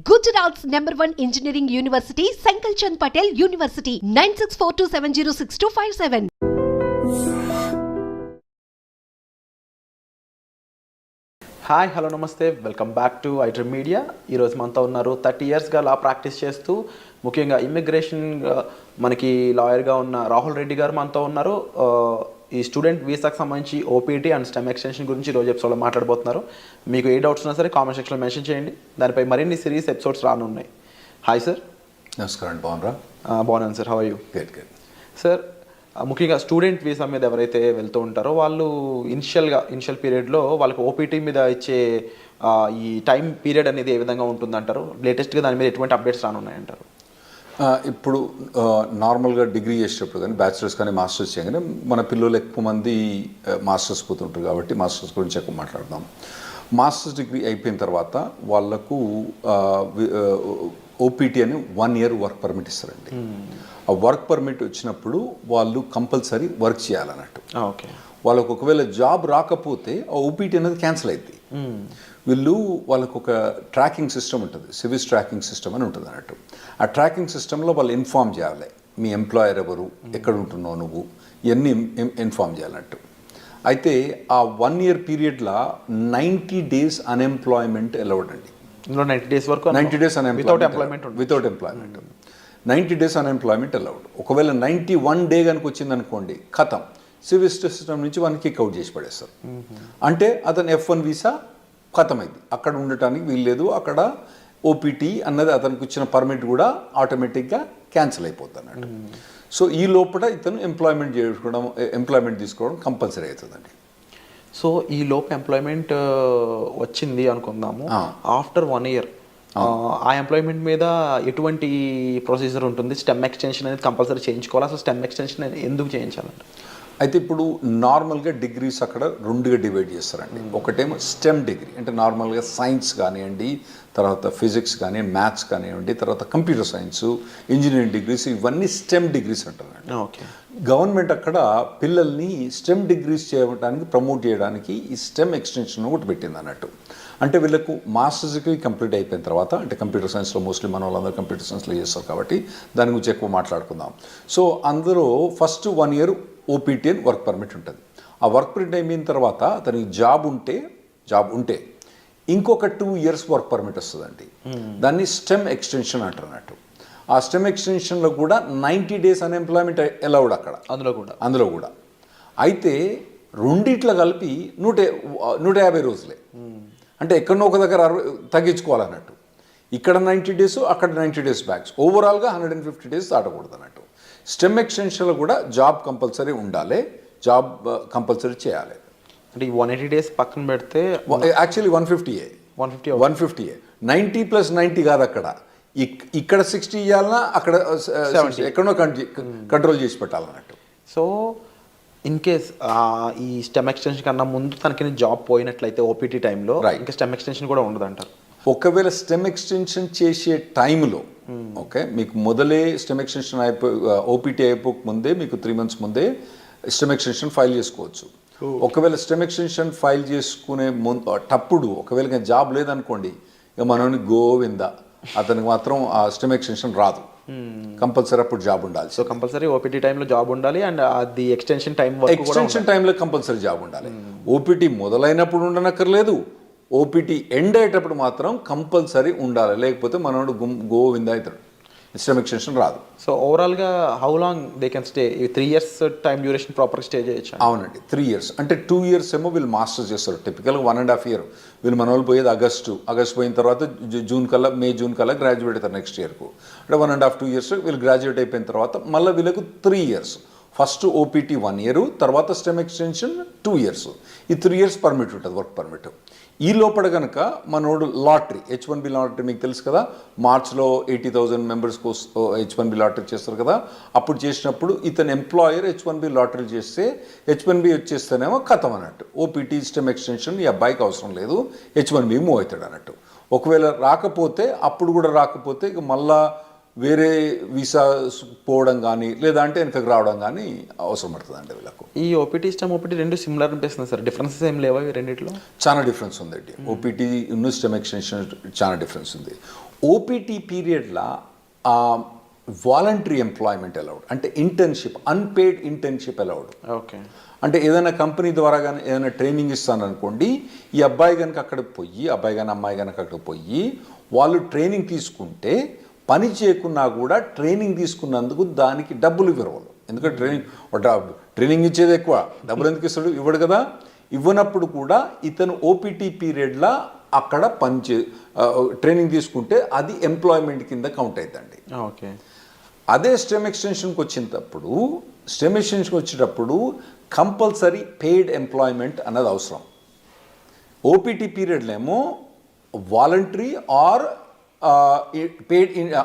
Gujarat's #1 engineering university, Sankal Chand Patel University, 9642706257. Hi hello నమస్తే welcome back to iDream media. ఈరోజు మనతో ఉన్నారు 30 ఇయర్స్గా లా ప్రాక్టీస్ చేస్తూ ముఖ్యంగా ఇమ్మిగ్రేషన్ మనకి లాయర్గా ఉన్న రాహుల్ రెడ్డి గారు మనతో ఉన్నారు. ఈ స్టూడెంట్ వీసాకు సంబంధించి ఓపీటీ అండ్ స్టెమ్ ఎక్స్టెన్షన్ గురించి ఈరోజు ఎపిసోడ్లో మాట్లాడబోతున్నారు. మీకు ఏ డౌట్స్ ఉన్నా సరే కామెంట్ సెక్షన్లో మెన్షన్ చేయండి. దానిపై మరిన్ని సిరీస్ ఎపిసోడ్స్ రానున్నాయి. Hi sir. నమస్కారం. బాగున్నారా? బాగున్నాను sir. How are you? Good. Sir, ముఖ్యంగా స్టూడెంట్ వీసా మీద ఎవరైతే వెళ్తూ ఉంటారో వాళ్ళు ఇనిషియల్ పీరియడ్లో వాళ్ళకి ఓపీటీ మీద ఇచ్చే ఈ టైం పీరియడ్ అనేది ఏ విధంగా ఉంటుందంటారు? లేటెస్ట్గా దాని మీద ఎటువంటి అప్డేట్స్ రానున్నాయంటారు? ఇప్పుడు నార్మల్గా డిగ్రీ చేసేటప్పుడు కానీ బ్యాచిలర్స్ కానీ మాస్టర్స్ చేయగానే మన పిల్లలు ఎక్కువ మంది మాస్టర్స్ పోతుంటారు కాబట్టి మాస్టర్స్ గురించి ఎక్కువ మాట్లాడదాం. మాస్టర్స్ డిగ్రీ అయిపోయిన తర్వాత వాళ్ళకు ఓపీటీ అని 1 year వర్క్ పర్మిట్ ఇస్తారండి. ఆ వర్క్ పర్మిట్ వచ్చినప్పుడు వాళ్ళు కంపల్సరీ వర్క్ చేయాలన్నట్టు. ఓకే. వాళ్ళకు ఒకవేళ జాబ్ రాకపోతే ఆ ఓపీటీ అనేది క్యాన్సిల్ అవుతుంది. వాళ్ళకు ఒక ట్రాకింగ్ సిస్టమ్ ఉంటుంది, సివిస్ ట్రాకింగ్ సిస్టమ్ అని ఉంటుంది అన్నట్టు. ఆ ట్రాకింగ్ సిస్టంలో వాళ్ళు ఇన్ఫామ్ చేయాలి, మీ ఎంప్లాయర్ ఎవరు, ఎక్కడ ఉంటున్నావు నువ్వు, ఇవన్నీ ఇన్ఫామ్ చేయాలన్నట్టు. అయితే ఆ 1 year పీరియడ్లో 90 days అన్ఎంప్లాయ్మెంట్ అలౌడ్ అండి. 90 days వరకు 90 days without employment 90 days unemployment allowed. ఒకవేళ 91 day కనుక వచ్చింది అనుకోండి, ఖతం, సివిల్ సిస్టమ్ నుంచి వాళ్ళని కిక్ అవుట్ చేసి పడేస్తారు. అంటే అతను F1 వీసా ఖతం అయింది, అక్కడ ఉండటానికి వీల్లేదు, అక్కడ ఓపీటీ అన్నది అతనికి ఇచ్చిన పర్మిట్ కూడా ఆటోమేటిక్గా క్యాన్సిల్ అయిపోతుంది అన్నట్టు. సో ఈ లోపల ఇతను ఎంప్లాయ్మెంట్ తీసుకోవడం కంపల్సరీ అవుతుందండి. సో ఈ లోపు ఎంప్లాయ్మెంట్ వచ్చింది అనుకుందాము, ఆఫ్టర్ 1 year ఆ ఎంప్లాయ్మెంట్ మీద ఎటువంటి ప్రొసీజర్ ఉంటుంది? స్టెమ్ ఎక్స్టెన్షన్ అనేది కంపల్సరీ చేయించుకోవాలి. అసలు స్టెమ్ ఎక్స్టెన్షన్ ఎందుకు చేయించాలంటే? అయితే ఇప్పుడు నార్మల్గా డిగ్రీస్ అక్కడ 2గా డివైడ్ చేస్తారండి. ఒకటేమో స్టెమ్ డిగ్రీ అంటే నార్మల్గా సైన్స్ కానివ్వండి, తర్వాత ఫిజిక్స్ కానీ, మ్యాథ్స్ కానివ్వండి, తర్వాత కంప్యూటర్ సైన్స్, ఇంజనీరింగ్ డిగ్రీస్, ఇవన్నీ స్టెమ్ డిగ్రీస్ అంటారండి. ఓకే. గవర్నమెంట్ అక్కడ పిల్లల్ని స్టెమ్ డిగ్రీస్ చేయడానికి ప్రమోట్ చేయడానికి ఈ స్టెమ్ ఎక్స్టెన్షన్ ఒకటి పెట్టింది అన్నట్టు. అంటే వీళ్ళకు మాస్టర్స్ డిగ్రీ కంప్లీట్ అయిపోయిన తర్వాత, అంటే కంప్యూటర్ సైన్స్లో మోస్ట్లీ మన వాళ్ళందరూ కంప్యూటర్ సైన్స్లో చేస్తారు కాబట్టి దాని గురించి ఎక్కువ మాట్లాడుకుందాం. సో అందులో ఫస్ట్ 1 year ఓపీటీ అని వర్క్ పర్మిట్ ఉంటుంది. ఆ వర్క్ పర్మిట్ అయిపోయిన తర్వాత అతనికి జాబ్ ఉంటే ఇంకొక 2 years వర్క్ పర్మిట్ వస్తుందండి. దాన్ని స్టెమ్ ఎక్స్టెన్షన్ అంటారు అన్నట్టు. ఆ స్టెమ్ ఎక్స్టెన్షన్లో కూడా 90 days అన్ఎంప్లాయ్మెంట్ అలౌడ్ అక్కడ, అందులో కూడా. అయితే రెండిట్లో కలిపి 150 రోజులే. అంటే ఎక్కడో ఒక దగ్గర తగ్గించుకోవాలన్నట్టు. ఇక్కడ 90 days, అక్కడ 90 days బ్యాక్స్, ఓవరాల్గా 150 days దాటకూడదు అన్నట్టు. స్టెమ్ ఎక్స్టెన్షన్లో కూడా జాబ్ కంపల్సరీ ఉండాలి, జాబ్ కంపల్సరీ చేయాలి. అంటే ఈ 180 days పక్కన పెడితే యాక్చువల్లీ 150 90 + 90 కాదు అక్కడ. ఇక్కడ 60 ఇవ్వాలన్నా అక్కడ 70 ఎక్కడో కంట్రోల్ చేసి పెట్టాలన్నట్టు. సో ఇన్ కేస్ ఈ స్టెమ్ ఎక్స్టెన్షన్ కన్నా ముందు తనకి జాబ్ పోయినట్లయితే ఓపీటీ టైంలో ఇంకా స్టెమ్ ఎక్స్టెన్షన్ కూడా ఉండదు అంటారు. ఒకవేళ స్టెమ్ ఎక్స్టెన్షన్ చేసే టైంలో ఓకే, మీకు మొదలే స్టెమ్ ఎక్స్టెన్షన్ ఓపీటీ అయిపోక ముందే మీకు 3 months ముందే స్టెమ్ ఎక్స్టెన్షన్ ఫైల్ చేసుకోవచ్చు. ఒకవేళ స్టెమ్ ఎక్స్టెన్షన్ ఫైల్ చేసుకునే తప్పుడు ఒకవేళ జాబ్ లేదనుకోండి, ఇక మనోని గోవిందా, అతనికి మాత్రం ఆ స్టెమ్ ఎక్స్టెన్షన్ రాదు. కంపల్సరీ అప్పుడు జాబ్ ఉండాలి. సో కంపల్సరీ ఓపీటీ టైంలో జాబ్ ఉండాలి అండ్ అది ఎక్స్టెన్షన్ టైంలో కంపల్సరీ జాబ్ ఉండాలి. ఓపీటీ మొదలైనప్పుడు ఉండనక్కర్లేదు, ఓపీటీ ఎండ్ అయ్యేటప్పుడు మాత్రం కంపల్సరీ ఉండాలి, లేకపోతే మనోడు గోవిందా అవుతాడు, స్టెమ్ ఎక్స్టెన్షన్ రాదు. సో ఓవరాల్గా how long they can stay? 3 years time duration proper stay చేయొచ్చు? అవునండి, 3 years. అంటే 2 years ఏమో వీళ్ళు మాస్టర్స్ చేస్తారు. టిపికల్గా 1.5 year. వీళ్ళు మన వాళ్ళు పోయేది ఆగస్ట్ పోయిన తర్వాత మే జూన్ కల్లా గ్రాడ్యుయేట్ అవుతారు నెక్స్ట్ ఇయర్కు. అంటే 1.5-2 years వీళ్ళు గ్రాడ్యుయేట్ అయిపోయిన తర్వాత మళ్ళీ వీళ్ళకు 3 years. ఫస్ట్ ఓపీటీ 1 year, తర్వాత స్టెమ్ ఎక్స్టెన్షన్ 2 years. ఈ 3 years పర్మిట్ ఉంటుంది, వర్క్ పర్మిట్. ఈ లోపల కనుక మనోడు లాటరీ, H1B లాటరీ మీకు తెలుసు కదా, మార్చ్లో 80,000 members H1B లాటరీ చేస్తారు కదా. అప్పుడు చేసినప్పుడు ఇతను ఎంప్లాయర్ H1B లాటరీ చేస్తే H1B వచ్చేస్తేనేమో ఖతం అన్నట్టు. ఓపీటీ స్టెమ్ ఎక్స్టెన్షన్ ఈ అబ్బాయికి అవసరం లేదు, H1B మూవ్ అవుతాడు అన్నట్టు. ఒకవేళ రాకపోతే, అప్పుడు కూడా రాకపోతే ఇక మళ్ళా వేరే వీసా పోవడం కానీ లేదా అంటే వెనకకు రావడం కానీ అవసరం పడుతుందండి వీళ్ళకు. ఈ ఓపీటీ స్టెమ్ ఓపీటీ రెండు సిమిలర్ అనిపిస్తుంది సార్, డిఫరెన్సెస్ ఏం లేవా ఈ రెండిట్లో? చాలా డిఫరెన్స్ ఉందండి. ఓపీటీ ఉన్న స్టెమ్ ఎక్స్టెన్షన్ చాలా డిఫరెన్స్ ఉంది. ఓపీటీ పీరియడ్లో వాలంటరీ ఎంప్లాయ్మెంట్ అలౌడ్, అంటే internship, unpaid internship allowed. Okay. అంటే ఏదైనా కంపెనీ ద్వారా కానీ ఏదైనా ట్రైనింగ్ ఇస్తాననుకోండి, ఈ అబ్బాయి కనుక అక్కడికి పోయి, అబ్బాయి కానీ అమ్మాయి కనుక అక్కడికి పోయి వాళ్ళు ట్రైనింగ్ తీసుకుంటే పని చేయకున్నా కూడా ట్రైనింగ్ తీసుకున్నందుకు దానికి డబ్బులు ఇవ్వరు వాళ్ళు. ఎందుకంటే ట్రైనింగ్ ఇచ్చేది ఎక్కువ, డబ్బులు ఎందుకు ఇస్తాడు? ఇవ్వడు కదా. ఇవ్వనప్పుడు కూడా ఇతను ఓపీటీ పీరియడ్లో అక్కడ ట్రైనింగ్ తీసుకుంటే అది ఎంప్లాయ్మెంట్ కింద కౌంట్ అవుతుందండి. ఓకే. అదే స్టెమ్ ఎక్స్టెన్షన్కి వచ్చేటప్పుడు కంపల్సరీ పెయిడ్ ఎంప్లాయ్మెంట్ అన్నది అవసరం. ఓపీటీ పీరియడ్లో ఏమో voluntary or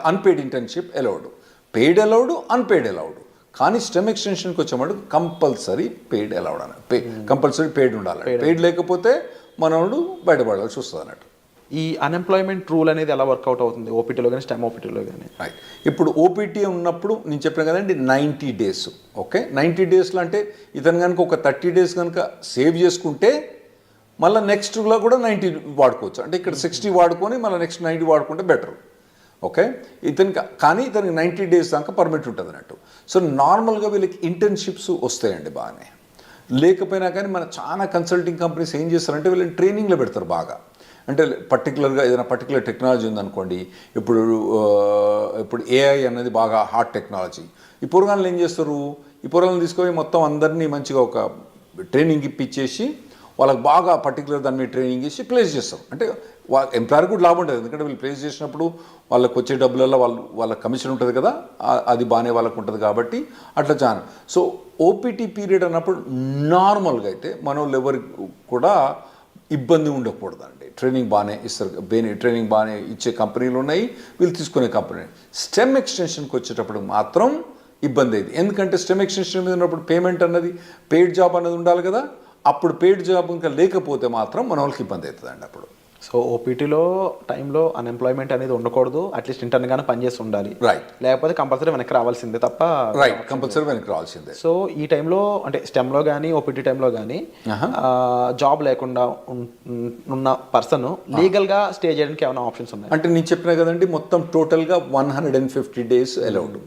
unpaid internship allowed, paid allowed, unpaid allowed. కానీ స్టెమ్ ఎక్స్టెన్షన్కి వచ్చేవాడు కంపల్సరీ పెయిడ్ అలౌడ్ అని, కంపల్సరీ పెయిడ్ ఉండాలి. పెయిడ్ లేకపోతే మనోడు బయటపడాల్సి వస్తుంది అన్నట్టు. ఈ అన్ఎంప్లాయ్మెంట్ రూల్ అనేది ఎలా వర్కౌట్ అవుతుంది ఓపీటీలో కానీ స్టెమ్ ఓపీటీలో కానీ? రైట్. ఇప్పుడు ఓపీటీ ఉన్నప్పుడు నేను చెప్పాను కదండి 90 days. ఓకే, 90 daysలో అంటే ఇతను కనుక ఒక 30 days కనుక సేవ్ చేసుకుంటే మళ్ళీ నెక్స్ట్లో కూడా 90 వాడుకోవచ్చు. అంటే ఇక్కడ 60 వాడుకొని మళ్ళీ నెక్స్ట్ 90 వాడుకుంటే బెటర్. ఓకే, కానీ ఇతనికి 90 days దాకా పర్మిట్ ఉంటుంది అన్నట్టు. సో నార్మల్గా వీళ్ళకి ఇంటర్న్షిప్స్ వస్తాయండి బాగానే. లేకపోయినా కానీ మన చాలా కన్సల్టింగ్ కంపెనీస్ ఏం చేస్తారంటే వీళ్ళని ట్రైనింగ్లో పెడతారు బాగా. అంటే పర్టికులర్గా ఏదైనా పర్టికులర్ టెక్నాలజీ ఉందనుకోండి, ఇప్పుడు ఏఐ అనేది బాగా హాట్ టెక్నాలజీ. ఈ పూర్వగాలను ఏం చేస్తారు, ఈ పూర్వగాలను తీసుకొని మొత్తం అందరినీ మంచిగా ఒక ట్రైనింగ్ ఇప్పించేసి వాళ్ళకి బాగా పర్టికులర్ దాని మీద ట్రైనింగ్ చేసి ప్లేస్ చేస్తారు. అంటే ఎంప్లాయర్ కూడా లాభం ఉంటుంది, ఎందుకంటే వీళ్ళు ప్లేస్ చేసినప్పుడు వాళ్ళకి వచ్చే డబ్బులలో వాళ్ళ కమిషన్ ఉంటుంది కదా, అది బాగానే వాళ్ళకు ఉంటుంది కాబట్టి అట్లా చాలా. సో ఓపీటీ పీరియడ్ అన్నప్పుడు నార్మల్గా అయితే మన వాళ్ళు ఎవరికి కూడా ఇబ్బంది ఉండకూడదండి. ట్రైనింగ్ బాగానే ఇస్తారు, ట్రైనింగ్ బాగానే ఇచ్చే కంపెనీలు ఉన్నాయి, వీళ్ళు తీసుకునే కంపెనీ. స్టెమ్ ఎక్స్టెన్షన్కి వచ్చేటప్పుడు మాత్రం ఇబ్బంది అయింది. ఎందుకంటే స్టెమ్ ఎక్స్టెన్షన్ మీద ఉన్నప్పుడు పేమెంట్ అన్నది, పెయిడ్ జాబ్ అన్నది ఉండాలి కదా. అప్పుడు పెయిడ్ జాబ్ ఇంకా లేకపోతే మాత్రం మన వాళ్ళకి ఇబ్బంది అవుతుందండి అప్పుడు. సో ఓపీటీలో టైంలో అన్ఎంప్లాయ్మెంట్ అనేది ఉండకూడదు, అట్లీస్ట్ ఇంటర్న్గానే పనిచేసి ఉండాలి. రైట్. లేకపోతే కంపల్సరీ వెనక్కి రావాల్సిందే తప్ప. రైట్, కంపల్సరీ వెనక్కి రావాల్సిందే. సో ఈ టైంలో అంటే స్టెమ్లో కానీ ఓపీటీ టైంలో కానీ జాబ్ లేకుండా ఉన్న పర్సన్ లీగల్గా స్టే చేయడానికి ఏమైనా ఆప్షన్స్ ఉన్నాయి? అంటే నేను చెప్పినా కదండి, మొత్తం టోటల్గా 150 days అలౌడ్.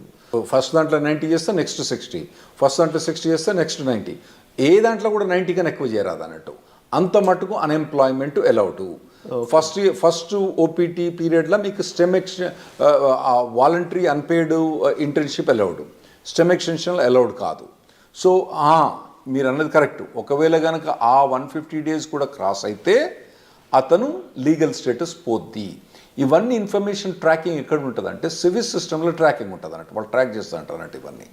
ఫస్ట్ దాంట్లో 90 చేస్తే నెక్స్ట్ 60, ఫస్ట్ దాంట్లో 60 చేస్తే నెక్స్ట్ 90. ఏ దాంట్లో కూడా 90 కన్నా ఎక్కువ చేయరాదు అన్నట్టు. అంత మటుకు అన్ఎంప్లాయ్మెంట్ అలౌడ్. ఫస్ట్ ఓపీటీ పీరియడ్లో మీకు STEM voluntary unpaid internship allowed, STEM ఎక్స్టెన్షన్లో అలౌడ్ కాదు. సో మీరు అన్నది కరెక్ట్. ఒకవేళ కనుక ఆ 150 days కూడా క్రాస్ అయితే అతను లీగల్ స్టేటస్ పోద్ది. ఇవన్నీ ఇన్ఫర్మేషన్ ట్రాకింగ్ ఎక్కడ ఉంటుంది అంటే సివిల్ సిస్టంలో ట్రాకింగ్ ఉంటుంది అన్నట్టు. వాళ్ళు ట్రాక్ చేస్తూ ఉంటారు అన్నట్టు. ఇవన్నీ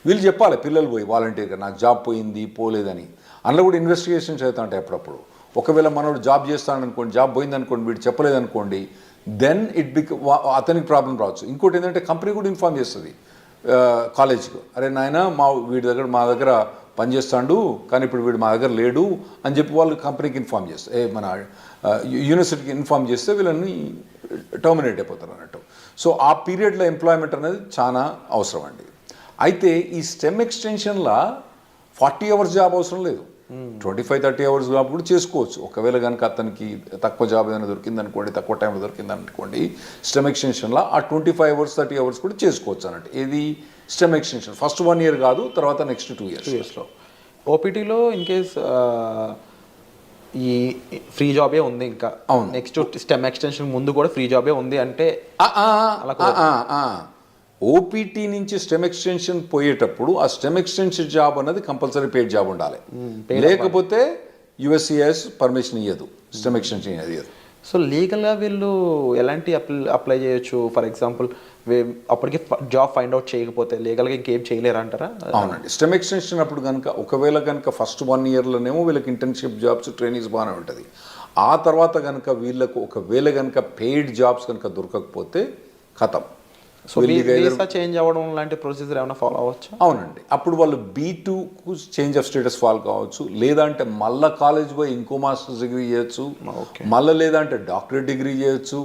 వీళ్ళు చెప్పాలి, పిల్లలు పోయి వాలంటీర్గా నాకు జాబ్ పోయింది పోలేదని. అందులో కూడా ఇన్వెస్టిగేషన్స్ అవుతూ ఉంటాయి అప్పుడప్పుడు. ఒకవేళ మనోడు జాబ్ చేస్తాడనుకోండి, జాబ్ పోయిందనుకోండి, వీడు చెప్పలేదనుకోండి, దెన్ అతనికి ప్రాబ్లం రావచ్చు. ఇంకోటి ఏంటంటే కంపెనీ కూడా ఇన్ఫార్మ్ చేస్తుంది కాలేజ్కు, అరే నాయన మా దగ్గర పనిచేస్తాడు కానీ ఇప్పుడు వీడు మా దగ్గర లేడు అని చెప్పి వాళ్ళు కంపెనీకి ఇన్ఫార్మ్ చేస్తారు, మన యూనివర్సిటీకి ఇన్ఫార్మ్ చేస్తే వీళ్ళని టర్మినేట్ అయిపోతారు అన్నట్టు. సో ఆ పీరియడ్లో ఎంప్లాయ్మెంట్ అనేది చాలా అవసరం అండి. అయితే ఈ స్టెమ్ ఎక్స్టెన్షన్లో 40 hours జాబ్ అవసరం లేదు, 25-30 hours జాబ్ కూడా చేసుకోవచ్చు. ఒకవేళ కనుక అతనికి తక్కువ జాబ్ ఏదైనా దొరికిందనుకోండి, తక్కువ టైంలో దొరికిందనుకోండి, స్టెమ్ ఎక్స్టెన్షన్లో ఆ 25 hours 30 hours కూడా చేసుకోవచ్చు అన్నట్టు. ఇది స్టెమ్ ఎక్స్టెన్షన్. ఫస్ట్ 1 year కాదు, తర్వాత నెక్స్ట్ 2 yearsలో. ఓపీటీలో ఇన్ కేస్ ఈ ఫ్రీ జాబే ఉంది, ఇంకా అవును నెక్స్ట్ స్టెమ్ ఎక్స్టెన్షన్ ముందు కూడా ఫ్రీ జాబే ఉంది అంటే ఓపీటీ నుంచి స్టెమ్ ఎక్స్టెన్షన్ పోయేటప్పుడు ఆ స్టెమ్ ఎక్స్టెన్షన్ జాబ్ అన్నది కంపల్సరీ పెయిడ్ జాబ్ ఉండాలి, లేకపోతే USCIS పర్మిషన్ ఇవ్వదు, స్టెమ్ ఎక్స్టెన్షన్ ఇవ్వదు. సో లీగల్గా వీళ్ళు ఎలాంటి అప్లై చేయొచ్చు? ఫర్ ఎగ్జాంపుల్ అప్పటికి జాబ్ ఫైండ్ అవుట్ చేయకపోతే లీగల్గా ఇంకేం చేయలేరు అంటారా? అవునండి. స్టెమ్ ఎక్స్టెన్షన్ అప్పుడు కనుక ఒకవేళ కనుక ఫస్ట్ 1 yearలోనేమో వీళ్ళకి ఇంటర్న్షిప్ జాబ్స్ ట్రైనింగ్స్ బాగానే ఉంటుంది. ఆ తర్వాత కనుక వీళ్ళకు ఒకవేళ కనుక పెయిడ్ జాబ్స్ కనుక దొరకకపోతే ఖతం, సో వీసా చేంజ్ అవ్వడం లాంటి ప్రొసీజర్ ఏమైనా ఫాలో అవ్వచ్చు? అవునండి, అప్పుడు వాళ్ళు B2కు చేంజ్ ఆఫ్ స్టేటస్ ఫాల్ కావచ్చు, లేదంటే మళ్ళీ కాలేజ్ పోయి ఇంకో మాస్టర్స్ డిగ్రీ చేయొచ్చు, మళ్ళీ లేదంటే డాక్టరేట్ డిగ్రీ చేయొచ్చు,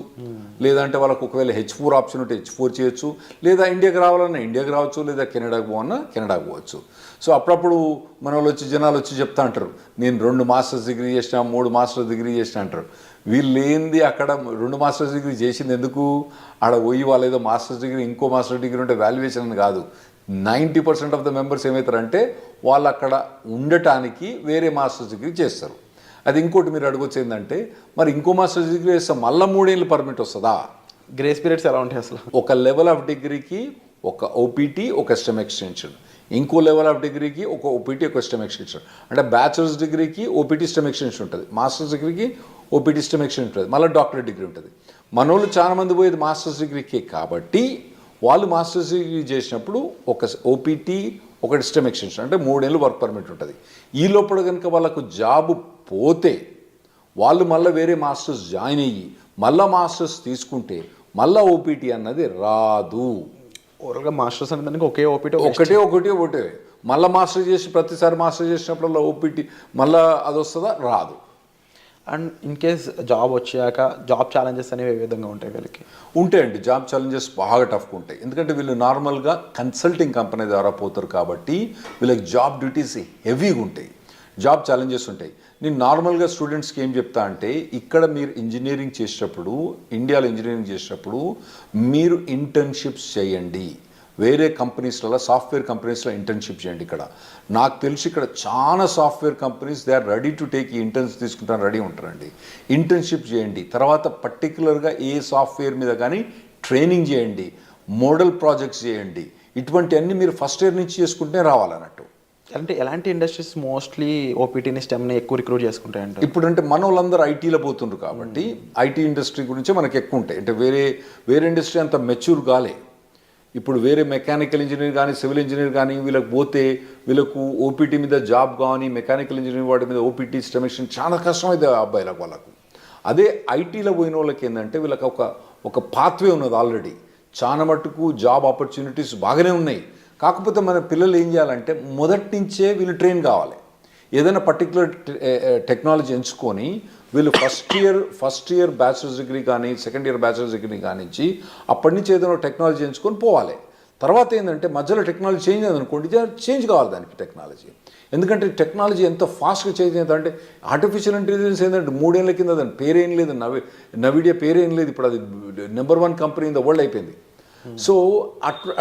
లేదంటే వాళ్ళకు ఒకవేళ H4 ఆప్షన్ ఉంటే H4 చేయొచ్చు, లేదా ఇండియాకి రావాలన్నా ఇండియాకి రావచ్చు, లేదా కెనడాకి పోవన్నా కెనడాకి పోవచ్చు. సో అప్పుడప్పుడు మన వాళ్ళు వచ్చి జనాలు వచ్చి చెప్తా అంటారు, నేను 2 మాస్టర్స్ డిగ్రీ చేసిన, 3 మాస్టర్స్ డిగ్రీ చేసిన అంటారు. వీళ్ళు ఏంది అక్కడ 2 మాస్టర్స్ డిగ్రీ చేసింది ఎందుకు? ఆడ పోయి వాళ్ళు ఏదో మాస్టర్స్ డిగ్రీ ఇంకో మాస్టర్ డిగ్రీ ఉంటే వాల్యుయేషన్ అని కాదు. 90% ఆఫ్ ద మెంబర్స్ ఏమవుతారంటే వాళ్ళు అక్కడ ఉండటానికి వేరే మాస్టర్స్ డిగ్రీ చేస్తారు. అది ఇంకోటి మీరు అడగొచ్చు ఏంటంటే, మరి ఇంకో మాస్టర్స్ డిగ్రీ చేస్తే మళ్ళీ 3 ఏళ్ళు పర్మిట్ వస్తుందా? గ్రేస్ పీరియడ్స్ ఎలా ఉంటాయి అసలు? ఒక లెవెల్ ఆఫ్ డిగ్రీకి ఒక OPT, ఒక స్టెమ్ ఎక్స్టెన్షన్, ఇంకో లెవెల్ ఆఫ్ డిగ్రీకి ఒక OPT, ఒక స్టెమ్ ఎక్స్టెన్షన్. అంటే బ్యాచిలర్స్ డిగ్రీకి OPT స్టెమ్ ఎక్స్టెన్షన్ ఉంటుంది, మాస్టర్స్ డిగ్రీకి OPT స్టెమ్ ఎక్స్టెన్షన్ ఉంటుంది, మళ్ళీ డాక్టరేట్ డిగ్రీ ఉంటుంది. మనోళ్ళు చాలా మంది పోయేది మాస్టర్స్ డిగ్రీకి కాబట్టి వాళ్ళు మాస్టర్స్ డిగ్రీ చేసినప్పుడు ఒక OPT, ఒక స్టెమ్ ఎక్స్టెన్షన్, అంటే 3 ఏళ్ళు వర్క్ పర్మిట్ ఉంటుంది. ఈ లోపల కనుక వాళ్ళకు జాబ్ పోతే వాళ్ళు మళ్ళీ వేరే మాస్టర్స్ జాయిన్ అయ్యి మళ్ళీ మాస్టర్స్ తీసుకుంటే మళ్ళీ OPT అన్నది రాదు. ఓవరాల్గా మాస్టర్స్ అనేది ఒకటే మళ్ళీ మాస్టర్ చేసి ప్రతిసారి మాస్టర్ చేసినప్పుడు OPT మళ్ళీ అది వస్తుందా? రాదు. అండ్ ఇన్ కేస్ జాబ్ వచ్చాక జాబ్ ఛాలెంజెస్ అనేవి ఏ విధంగా ఉంటాయి వీళ్ళకి? ఉంటాయండి, జాబ్ ఛాలెంజెస్ బాగా టఫ్గా ఉంటాయి. ఎందుకంటే వీళ్ళు నార్మల్గా కన్సల్టింగ్ కంపెనీ ద్వారా పోతారు కాబట్టి వీళ్ళకి జాబ్ డ్యూటీస్ హెవీగా ఉంటాయి, జాబ్ ఛాలెంజెస్ ఉంటాయి. నేను నార్మల్గా స్టూడెంట్స్కి ఏం చెప్తా అంటే, ఇక్కడ మీరు ఇంజనీరింగ్ చేసేటప్పుడు, ఇండియాలో ఇంజనీరింగ్ చేసేటప్పుడు మీరు ఇంటర్న్షిప్స్ చేయండి. వేరే కంపెనీస్లలో, సాఫ్ట్వేర్ కంపెనీస్లో ఇంటర్న్షిప్ చేయండి. ఇక్కడ నాకు తెలిసి ఇక్కడ చాలా software companies they are ready to take ఈ ఇంటర్న్స్ తీసుకుంటాను రెడీ ఉంటారండి. ఇంటర్న్షిప్ చేయండి, తర్వాత పర్టికులర్గా ఏ సాఫ్ట్వేర్ మీద కానీ ట్రైనింగ్ చేయండి, మోడల్ ప్రాజెక్ట్స్ చేయండి. ఇటువంటివన్నీ మీరు ఫస్ట్ ఇయర్ నుంచి చేసుకుంటే రావాలన్నట్టు. అంటే ఎలాంటి ఇండస్ట్రీస్ మోస్ట్లీ OPTని స్టెమ్ని ఎక్కువ రిక్రూట్ చేసుకుంటాయంటే? ఇప్పుడంటే మన వాళ్ళందరూ ఐటీలో పోతుండ్రు కాబట్టి IT ఇండస్ట్రీ గురించే మనకి ఎక్కువ ఉంటాయి. అంటే వేరే ఇండస్ట్రీ అంత మెచ్యూర్ కాలే. ఇప్పుడు వేరే మెకానికల్ ఇంజనీర్ కానీ, సివిల్ ఇంజనీర్ కానీ వీళ్ళకి పోతే వీళ్ళకు OPT మీద జాబ్ కానీ, మెకానికల్ ఇంజనీర్ వాటి మీద OPT స్టెమ్ ఎక్స్టెన్షన్ చాలా కష్టమైంది అబ్బాయిలకు వాళ్ళకు. అదే ఐటీలో పోయిన వాళ్ళకి ఏంటంటే వీళ్ళకి ఒక పాత్వే ఉన్నది ఆల్రెడీ. చాలా మట్టుకు జాబ్ ఆపర్చునిటీస్ బాగానే ఉన్నాయి. కాకపోతే మన పిల్లలు ఏం చేయాలంటే మొదటి నుంచే వీళ్ళు ట్రైన్ కావాలి. ఏదైనా పర్టికులర్ టెక్నాలజీ ఎంచుకొని వీళ్ళు ఫస్ట్ ఇయర్ బ్యాచిలర్స్ డిగ్రీ కానీ, సెకండ్ ఇయర్ బ్యాచిలర్స్ డిగ్రీ కానించి అప్పటి నుంచి ఏదైనా టెక్నాలజీ ఎంచుకొని పోవాలి. తర్వాత ఏంటంటే మధ్యలో టెక్నాలజీ చేంజ్ అయిందనుకోండి, చేంజ్ కావాలి దానికి టెక్నాలజీ. ఎందుకంటే టెక్నాలజీ ఎంత ఫాస్ట్గా చేంజ్ అయిందంటే, ఆర్టిఫిషియల్ ఇంటెలిజెన్స్ ఏంటంటే 3 ఏళ్ళ కింద దాని పేరేం లేదు, నవిడియా పేరేం లేదు. ఇప్పుడు అది number 1 company in the world అయిపోయింది. సో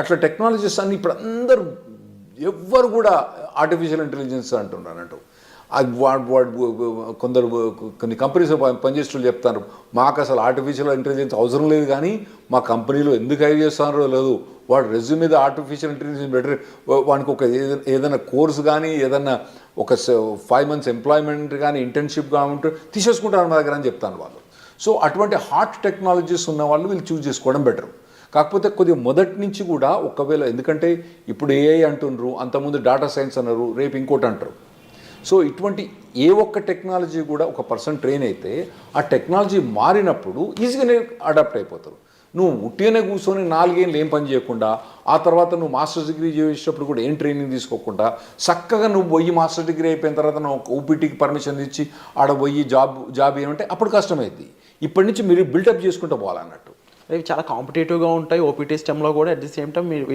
అట్లా టెక్నాలజీస్ అన్ని ఇప్పుడు అందరూ ఎవ్వరు కూడా ఆర్టిఫిషియల్ ఇంటెలిజెన్స్ అంటున్నారంటూ. అది కొన్ని కంపెనీస్ పనిచేస్తూ చెప్తారు, మాకు అసలు ఆర్టిఫిషియల్ ఇంటెలిజెన్స్ అవసరం లేదు, కానీ మా కంపెనీలో ఎందుకు హైర్ చేస్తున్నారో లేదు, వాడు రెజ్యూమ్ మీద ఆర్టిఫిషియల్ ఇంటెలిజెన్స్ బెటర్, వానికి ఒక ఏదైనా కోర్స్ కానీ, ఏదైనా ఒక 5 months ఎంప్లాయ్మెంట్ కానీ, ఇంటర్న్షిప్ కానీ ఉంటే తీసేసుకుంటారు మా దగ్గర అని చెప్తాను వాళ్ళు. సో అటువంటి హాట్ టెక్నాలజీస్ ఉన్న వాళ్ళు వీళ్ళు చూస్ చేసుకోవడం బెటర్. కాకపోతే కొద్దిగా మొదటి నుంచి కూడా ఒకవేళ, ఎందుకంటే ఇప్పుడు AI అంటున్నారు, అంతకుముందు డేటా సైన్స్ అన్నారు, రేపు ఇంకోటి అంటారు. సో ఇటువంటి ఏ ఒక్క టెక్నాలజీ కూడా ఒక పర్సన్ ట్రైన్ అయితే ఆ టెక్నాలజీ మారినప్పుడు ఈజీగానే అడాప్ట్ అయిపోతారు. నువ్వు ఉట్టిగానే కూర్చొని 4 ఏళ్ళు ఏం పని చేయకుండా, ఆ తర్వాత నువ్వు మాస్టర్స్ డిగ్రీ చేసేటప్పుడు కూడా ఏం ట్రైనింగ్ తీసుకోకుండా చక్కగా నువ్వు పోయి మాస్టర్ డిగ్రీ అయిపోయిన తర్వాత నువ్వు OPTకి పర్మిషన్ ఇచ్చి ఆడ పోయి జాబ్ ఏమంటే అప్పుడు కష్టమైంది. ఇప్పటి నుంచి మీరు బిల్డప్ చేసుకుంటూ పోవాలన్నట్టు. ఇవి చాలా కాంపిటేటివ్గా ఉంటాయి OPT స్టెమ్లో కూడా. అట్ ది సేమ్ టైం మీరు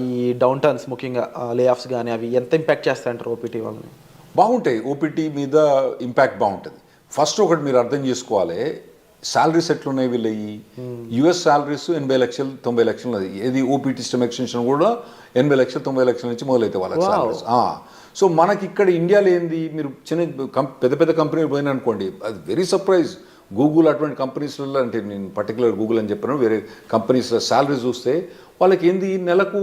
ఈ డౌన్ టర్న్స్, ముఖ్యంగా లే ఆఫ్స్ కానీ అవి ఎంత ఇంపాక్ట్ చేస్తాయంటారు OPT వాళ్ళని? బాగుంటాయి, OPT మీద ఇంపాక్ట్ బాగుంటుంది. ఫస్ట్ ఒకటి మీరు అర్థం చేసుకోవాలి, శాలరీస్ ఎట్లున్నాయి వీళ్ళవి. US శాలరీస్ 80 లక్షలు 90 లక్షలు ఉన్నది. ఏది OPT స్టెమ్ ఎక్స్టెన్షన్ కూడా 80 లక్షలు 90 లక్షల నుంచి మొదలైతే వాళ్ళకి శాలరీస్. సో మనకి ఇక్కడ ఇండియాలో ఏంది, మీరు పెద్ద కంపెనీలు పోయినా అనుకోండి, అది వెరీ సర్ప్రైజ్. గూగుల్ అటువంటి కంపెనీస్లలో, అంటే నేను పర్టికులర్ గూగుల్ అని చెప్పాను, వేరే కంపెనీస్లో శాలరీ చూస్తే వాళ్ళకి ఏంది నెలకు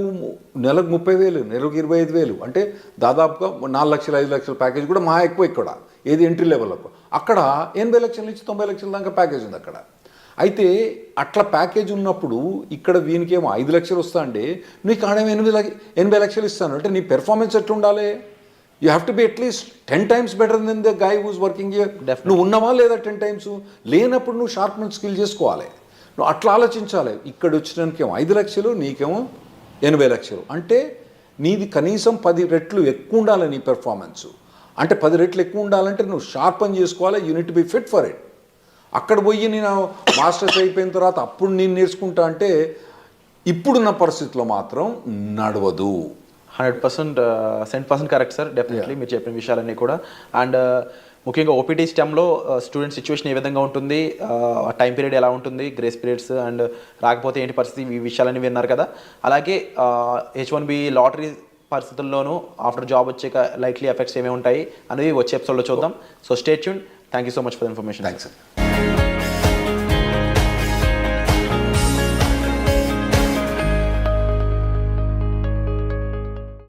30,000, నెలకు 25,000, అంటే దాదాపుగా 4 లక్షలు 5 లక్షల ప్యాకేజ్ కూడా మా ఎక్కువ ఇక్కడ. ఏది ఎంట్రీ లెవెల్లకు అక్కడ 80 లక్షల నుంచి 90 లక్షల దాకా ప్యాకేజ్ ఉంది అక్కడ. అయితే అట్లా ప్యాకేజ్ ఉన్నప్పుడు ఇక్కడ వీనికేమో 5 లక్షలు వస్తా అంటే నీకు ఆడేమో 80 లక్షలు ఇస్తాను అంటే నీ పెర్ఫార్మెన్స్ ఎట్లా ఉండాలి? You have to be at least 10 times better then the guy who's working here. నువ్వు ఉన్నావా లేదా 10 times? లేనప్పుడు నువ్వు షార్ప్నెస్ స్కిల్ చేసుకోవాలి. నువ్వు అట్లా ఆలోచించాలి. ఇక్కడ వచ్చినానికేమో 5 లక్షలు, నీకేమో 80 లక్షలు. అంటే నీది కనీసం 10 రెట్లు ఎక్కువ ఉండాలి నీ పెర్ఫార్మెన్స్. అంటే 10 రెట్లు ఎక్కువ ఉండాలంటే నువ్వు షార్ప్ అని చేసుకోవాలి. Unit be fit for it. అక్కడ పోయి నేను మాస్టర్స్ అయిపోయిన తర్వాత అప్పుడు నేను నేర్చుకుంటా అంటే ఇప్పుడున్న పరిస్థితిలో మాత్రం నడవదు. 100% కరెక్ట్ సార్. డెఫినెట్లీ మీరు చెప్పిన విషయాలన్నీ కూడా. అండ్ ముఖ్యంగా ఓపీటీ స్టెమ్లో స్టూడెంట్ సిచ్యువేషన్ ఏ విధంగా ఉంటుంది, టైం పీరియడ్ ఎలా ఉంటుంది, గ్రేస్ పీరియడ్స్ అండ్ రాకపోతే ఏంటి పరిస్థితి, ఈ విషయాలన్నీ విన్నారు కదా. అలాగే H1B లాటరీ పరిస్థితుల్లోనూ ఆఫ్టర్ జాబ్ వచ్చాక లైక్లీ ఎఫెక్ట్స్ ఏమేమి ఉంటాయి అనేవి వచ్చే ఎపిసోడ్లో చూద్దాం. So stay tune. Thank you so much for the information. Thanks.